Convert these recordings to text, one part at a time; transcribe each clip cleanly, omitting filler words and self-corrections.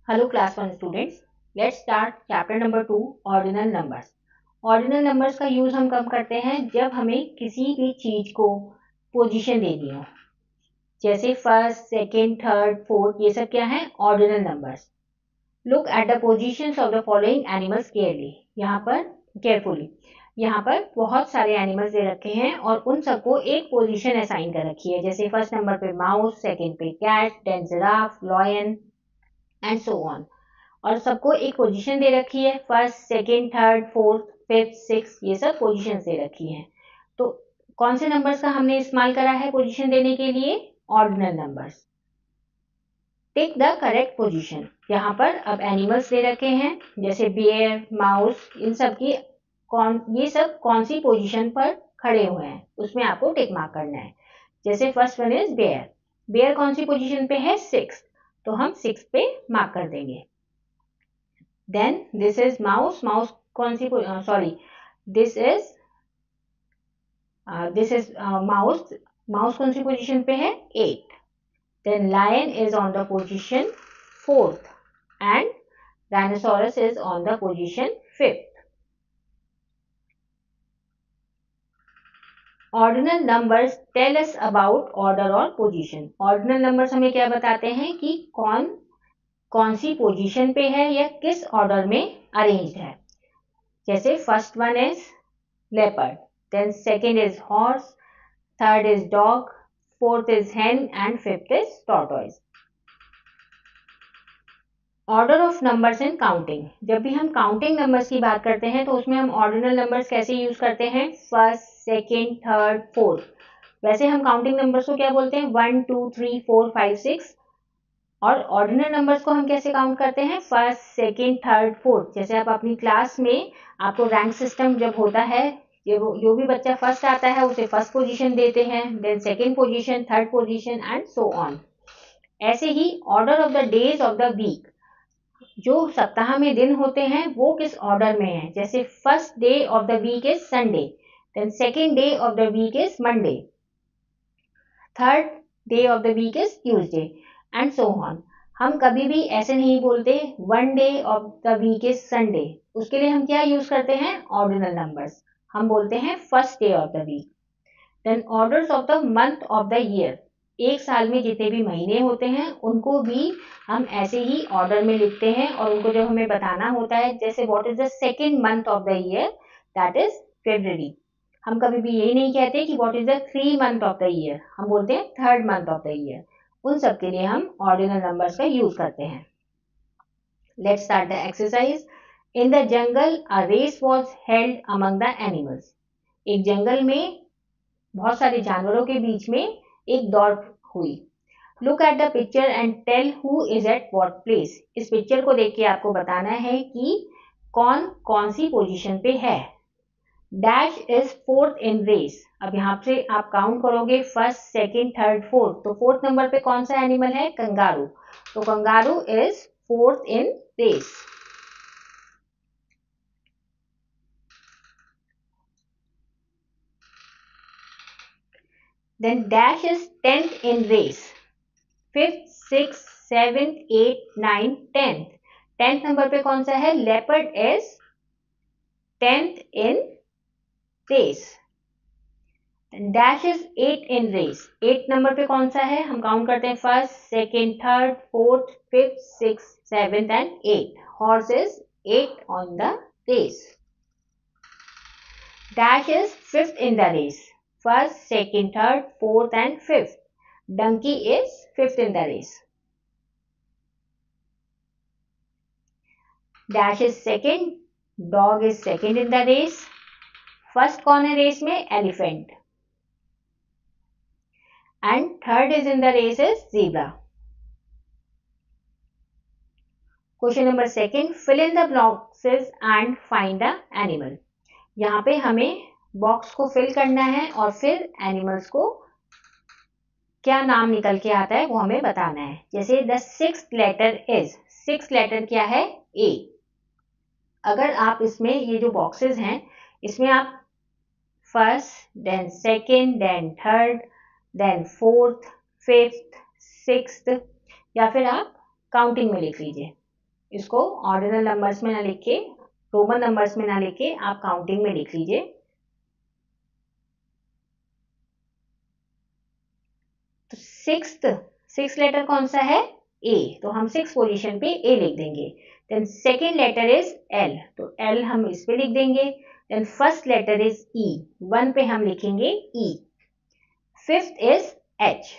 Hello class 1 students. Let's start chapter number 2 ordinal numbers. Ordinal numbers का use हम कब करते हैं? जब हमें किसी भी चीज को पोजीशन देनी हो, जैसे फर्स्ट, सेकंड, थर्ड, फोर्थ, ये सब क्या है? Ordinal numbers. Look at the positions of the following animals carefully. यहाँ पर केयरफुली, यहाँ पर बहुत सारे एनिमल्स दे रखे हैं और उन सबको एक पोजीशन असाइन कर रखी है. जैसे फर्स्ट नंबर पे माउस, सेकंड पे cat, then giraffe, lion and so on. और सबको एक पोजीशन दे रखी है. First, second, third, fourth, fifth, six, ये सब पोजीशन दे रखी हैं. तो कौन से नंबर्स का हमने इस्तेमाल करा है पोजीशन देने के लिए? Ordinal numbers. Take the correct position. यहाँ पर अब एनिमल्स दे रखे हैं, जैसे बियर, माउस, इन सब की ये सब कौन सी पोजीशन पर खड़े हुए हैं, उसमें आपको टिक मार्क करना है. जैसे first one is bear. Bear कौन सी पोजीशन पे है? सिक्स. तो हम सिक्स पे मार्क कर देंगे. Then this is mouse. Mouse कौन सी sorry, this is mouse. Mouse कौन सी पोजीशन पे है? 8. Then lion is on the position 4th and rhinoceros is on the position 5th. Ordinal numbers tell us about order और position. Ordinal numbers हमें क्या बताते हैं कि कौन सी पोजीशन पे है या किस ऑर्डर में अरेंज्ड है. जैसे first one is leopard, then second is horse, third is dog, fourth is hen and fifth is tortoise. Order of numbers in counting. जब भी हम काउंटिंग नंबर्स की बात करते हैं तो उसमें हम ऑर्डिनल नंबर्स कैसे यूज करते हैं? First, second, third, fourth. वैसे हम काउंटिंग नंबर्स को क्या बोलते हैं? 1 2 3 4 5 6. और ऑर्डिनल नंबर्स को हम कैसे काउंट करते हैं? First, second, third, fourth. जैसे आप अपनी क्लास में आपको रैंक सिस्टम जब होता है, जो भी बच्चा फर्स्ट आता है उसे फर्स्ट पोजीशन देते हैं, then second position, third position and so on. ऐसे ही order of the days of the week, जो सप्ताह में दिन होते हैं वो किस ऑर्डर में है. जैसे first day of the week is Sunday, then second day of the week is Monday, third day of the week is Tuesday and so on. हम कभी भी ऐसे नहीं बोलते one day of the week is Sunday. उसके लिए हम क्या यूज करते हैं? Ordinal numbers. हम बोलते हैं first day of the week. Then orders of the month of the year. एक साल में जितने भी महीने होते हैं उनको भी हम ऐसे ही ऑर्डर में लिखते हैं और उनको जब हमें बताना होता है, जैसे what is the second month of the year, that is February. हम कभी भी यही नहीं कहते कि what is the 3 month of the year, हम बोलते हैं third month of the year. उन सब के लिए हम ऑर्डिनल नंबर्स का यूज करते हैं. Let's start the exercise. In the jungle a race was held among the animals. एक जंगल में बहुत सारे जानवरों के बीच में एक दौड़ हुई. Look at the picture and tell who is at what place. इस पिक्चर को देख के आपको बताना है कि कौन कौन सी पोजीशन पे है. Dash is fourth in race. अब यहाँ से आप काउंट करोगे फर्स्ट, सेकंड, थर्ड, फोर्थ. तो फोर्थ नंबर पे कौन सा एनिमल है? कंगारू. तो kangaroo is fourth in race. Then dash is 10th in race. Fifth, six, seventh, eight, nine, 10th. 10th number पे कौन सा है? Leopard is 10th in race. Dash is 8 in race. 8 number पे कौन सा है? हम काउंट करते हैं first, second, third, fourth, fifth, six, seventh and 8. Horse is 8 on the race. Dash is 5th in the race. First, second, third, fourth and fifth. Donkey is 5th in the race. Dash is second. Dog is second in the race. First कौन है race में? Elephant. And third is in the race is zebra. Question number second. Fill in the boxes and find the animal. यहाँ पे हमें box को fill करना है और फिर एनिमल्स को क्या नाम निकल के आता है वो हमें बताना है. जैसे the 6th letter is. 6th letter क्या है? ए. अगर आप इसमें ये जो बॉक्सेस हैं इसमें आप first, then second, then third, then fourth, fifth, sixth या फिर आप काउंटिंग में लिख लीजिए. इसको ऑर्डिनल नंबर्स में ना लिख के, रोमन नंबर्स में ना लिख के आप काउंटिंग में लिख लीजिए। तो सिक्स लेटर कौन सा है? ए, तो हम 6 पोजीशन पे ए लिख देंगे। Then second letter is L, तो एल हम इस पे लिख देंगे। Then first letter is E, 1 पे हम लिखेंगे E. Fifth is H,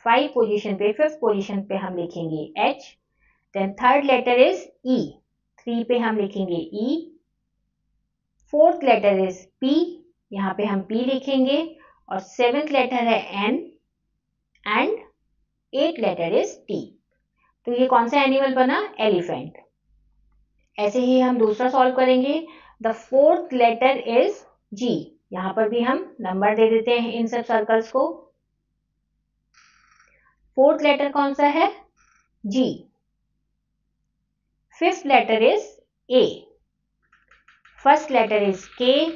5 position पे, फिफ्थ पोजीशन पे हम लिखेंगे H. Then third letter is E, 3 पे हम लिखेंगे E. Fourth letter is P, यहाँ पे हम पी लिखेंगे। और सेवेंथ लेटर है N and 8th letter is T. तो ये कौन सा एनिमल बना? एलिफेंट। ऐसे ही हम दूसरा सॉल्व करेंगे। द फोर्थ लेटर इज जी, यहां पर भी हम नंबर दे देते हैं इन सब सर्कल्स को। फोर्थ लेटर कौन सा है? जी। Fifth letter is A, first letter is K,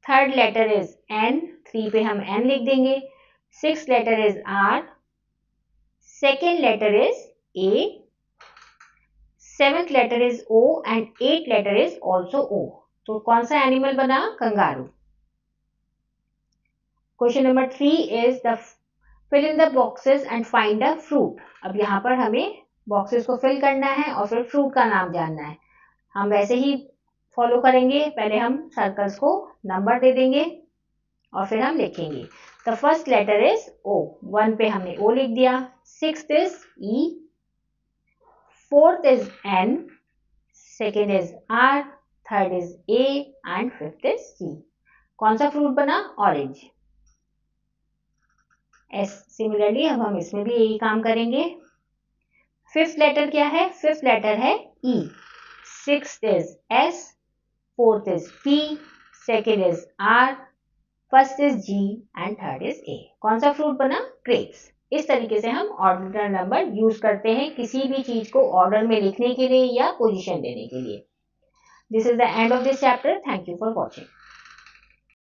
third letter is N, 3 पे हम एन लिख देंगे। Sixth letter is R, second letter is A, seventh letter is O and 8th letter is also O. तो कौन सा animal बना? Kangaroo. Question number 3 is the fill in the boxes and find the fruit. अब यहाँ पर हमें boxes को fill करना है और फिर फ्रूट का नाम जानना है। हम वैसे ही फॉलो करेंगे, पहले हम सर्कल्स को नंबर दे देंगे और फिर हम लिखेंगे। The first letter is O, 1 पे हमने ओ लिख दिया। Sixth is E, fourth is N, second is R, third is A and fifth is C. कौन सा फ्रूट बना? ऑरेंज। सिमिलरली अब हम इसमें भी यही काम करेंगे। फिफ्थ लेटर क्या है? फिफ्थ लेटर है E. Sixth is S, fourth is P, second is R, first is G and third is A. कौन सा फ्रूट बना? ग्रेप्स। इस तरीके से हम ऑर्डर नंबर यूज करते हैं किसी भी चीज को ऑर्डर में लिखने के लिए या पोजीशन देने के लिए। This is the end of this chapter. Thank you for watching.